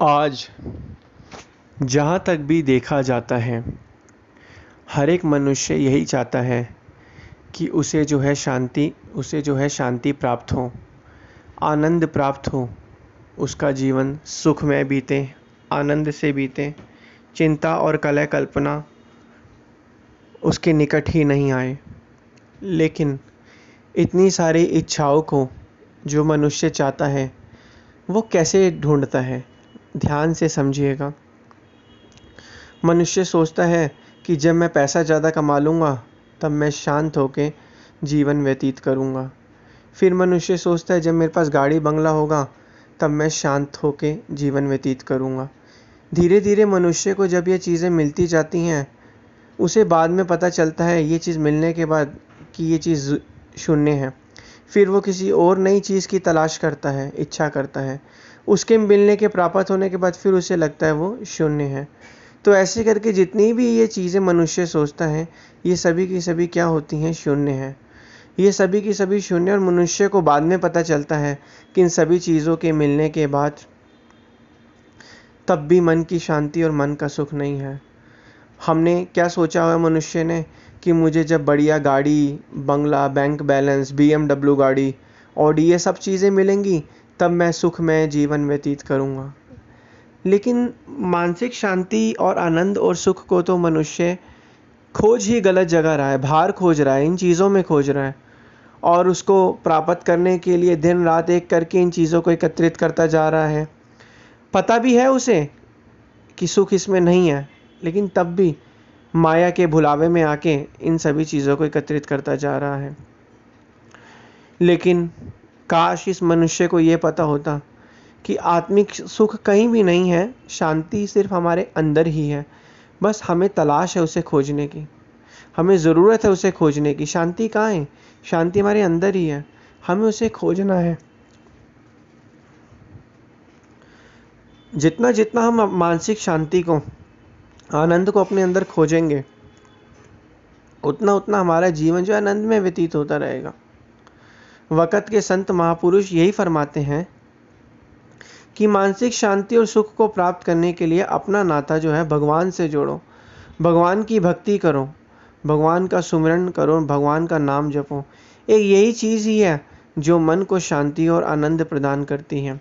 आज जहाँ तक भी देखा जाता है, हर एक मनुष्य यही चाहता है कि उसे जो है शांति प्राप्त हो, आनंद प्राप्त हो, उसका जीवन सुखमय बीते, आनंद से बीते, चिंता और कलह कल्पना उसके निकट ही नहीं आए। लेकिन इतनी सारी इच्छाओं को जो मनुष्य चाहता है, वो कैसे ढूंढता है? ध्यान से समझिएगा। मनुष्य सोचता है कि जब मैं पैसा ज़्यादा कमा लूँगा तब मैं शांत होकर जीवन व्यतीत करूँगा। फिर मनुष्य सोचता है जब मेरे पास गाड़ी बंगला होगा तब मैं शांत होकर जीवन व्यतीत करूँगा। धीरे धीरे मनुष्य को जब ये चीज़ें मिलती जाती हैं, उसे बाद में पता चलता है ये चीज़ मिलने के बाद कि ये चीज़ शून्य है। फिर वो किसी और नई चीज़ की तलाश करता है, इच्छा करता है। उसके मिलने के प्राप्त होने के बाद फिर उसे लगता है वो शून्य है। तो ऐसे करके जितनी भी ये चीज़ें मनुष्य सोचता है, ये सभी की सभी क्या होती हैं? शून्य है। ये सभी की सभी शून्य। और मनुष्य को बाद में पता चलता है कि इन सभी चीज़ों के मिलने के बाद तब भी मन की शांति और मन का सुख नहीं है। हमने क्या सोचा हुआ मनुष्य ने कि मुझे जब बढ़िया गाड़ी, बंगला, बैंक बैलेंस, BMW गाड़ी, ऑडी, ये सब चीज़ें मिलेंगी तब मैं सुखमय जीवन व्यतीत करूँगा। लेकिन मानसिक शांति और आनंद और सुख को तो मनुष्य खोज ही गलत जगह रहा है, बाहर खोज रहा है, इन चीज़ों में खोज रहा है। और उसको प्राप्त करने के लिए दिन रात एक करके इन चीज़ों को एकत्रित करता जा रहा है। पता भी है उसे कि सुख इसमें नहीं है, लेकिन तब भी माया के भुलावे में आके इन सभी चीज़ों को एकत्रित करता जा रहा है। लेकिन काश इस मनुष्य को ये पता होता कि आत्मिक सुख कहीं भी नहीं है, शांति सिर्फ हमारे अंदर ही है। बस हमें तलाश है उसे खोजने की, हमें ज़रूरत है उसे खोजने की। शांति कहाँ है? शांति हमारे अंदर ही है, हमें उसे खोजना है। जितना जितना हम मानसिक शांति को, आनंद को अपने अंदर खोजेंगे, उतना उतना हमारा जीवन जो आनंद में व्यतीत होता रहेगा। वक़्त के संत महापुरुष यही फरमाते हैं कि मानसिक शांति और सुख को प्राप्त करने के लिए अपना नाता जो है भगवान से जोड़ो, भगवान की भक्ति करो, भगवान का सुमिरन करो, भगवान का नाम जपो। एक यही चीज़ ही है जो मन को शांति और आनंद प्रदान करती है।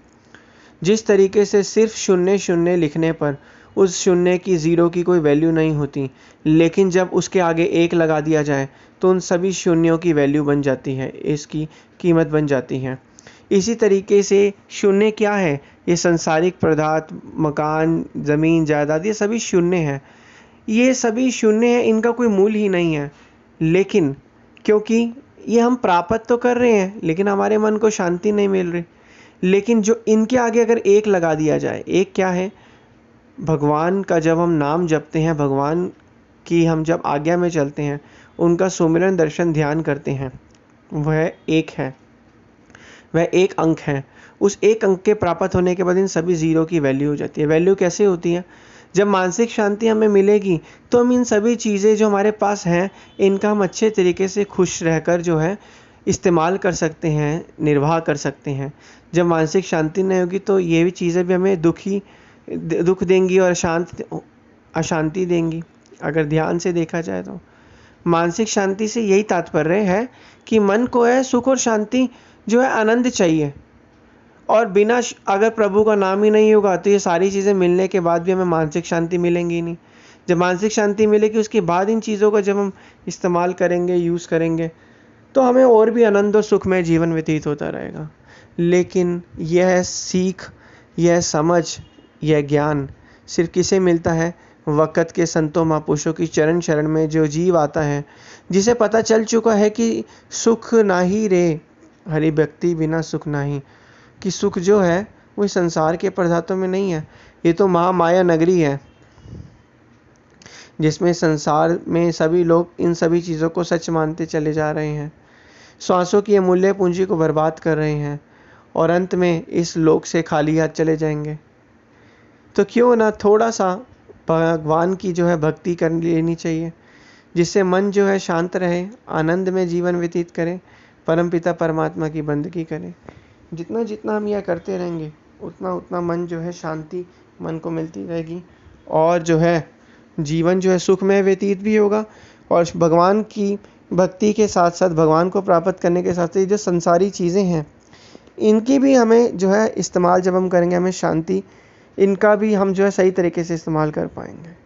जिस तरीके से सिर्फ शून्य शून्य लिखने पर उस शून्य की ज़ीरो की कोई वैल्यू नहीं होती, लेकिन जब उसके आगे एक लगा दिया जाए तो उन सभी शून्यों की वैल्यू बन जाती है, इसकी कीमत बन जाती है। इसी तरीके से शून्य क्या है? ये सांसारिक पदार्थ, मकान, ज़मीन, जायदाद, ये सभी शून्य हैं। ये सभी शून्य हैं, इनका कोई मूल्य ही नहीं है। लेकिन क्योंकि ये हम प्राप्त तो कर रहे हैं, लेकिन हमारे मन को शांति नहीं मिल रही। लेकिन जो इनके आगे अगर एक लगा दिया जाए, एक क्या है? भगवान का जब हम नाम जपते हैं, भगवान की हम जब आज्ञा में चलते हैं, उनका सुमिरन, दर्शन, ध्यान करते हैं, वह एक है, वह एक अंक है। उस एक अंक के प्राप्त होने के बाद इन सभी ज़ीरो की वैल्यू हो जाती है। वैल्यू कैसे होती है? जब मानसिक शांति हमें मिलेगी तो हम इन सभी चीज़ें जो हमारे पास हैं, इनका हम अच्छे तरीके से खुश रहकर जो है इस्तेमाल कर सकते हैं, निर्वाह कर सकते हैं। जब मानसिक शांति नहीं होगी तो ये भी चीज़ें भी हमें दुख देंगी और अशांति देंगी। अगर ध्यान से देखा जाए तो मानसिक शांति से यही तात्पर्य है कि मन को है सुख और शांति जो है आनंद चाहिए। और बिना अगर प्रभु का नाम ही नहीं होगा तो ये सारी चीज़ें मिलने के बाद भी हमें मानसिक शांति मिलेंगी ही नहीं। जब मानसिक शांति मिलेगी उसके बाद इन चीज़ों का जब हम इस्तेमाल करेंगे, यूज़ करेंगे, तो हमें और भी आनंद और सुखमय जीवन व्यतीत होता रहेगा। लेकिन यह सीख, यह समझ, यह ज्ञान सिर्फ किसे मिलता है? वक़्त के संतों महापुरुषों की चरण शरण में जो जीव आता है, जिसे पता चल चुका है कि सुख नाही रे, हरि भक्ति बिना सुख नाही, कि सुख जो है वो संसार के पदार्थों में नहीं है। ये तो महामाया नगरी है जिसमें संसार में सभी लोग इन सभी चीज़ों को सच मानते चले जा रहे हैं, श्वासों की अमूल्य पूंजी को बर्बाद कर रहे हैं और अंत में इस लोक से खाली हाथ चले जाएंगे। तो क्यों ना थोड़ा सा भगवान की जो है भक्ति कर लेनी चाहिए, जिससे मन जो है शांत रहे, आनंद में जीवन व्यतीत करें, परमपिता परमात्मा की बंदगी करें। जितना जितना हम यह करते रहेंगे उतना उतना मन जो है शांति मन को मिलती रहेगी, और जो है जीवन जो है सुखमय व्यतीत भी होगा। और भगवान की भक्ति के साथ साथ, भगवान को प्राप्त करने के साथ साथ, ये जो संसारी चीज़ें हैं इनकी भी हमें जो है इस्तेमाल जब हम करेंगे, हमें शांति, इनका भी हम जो है सही तरीके से इस्तेमाल कर पाएंगे।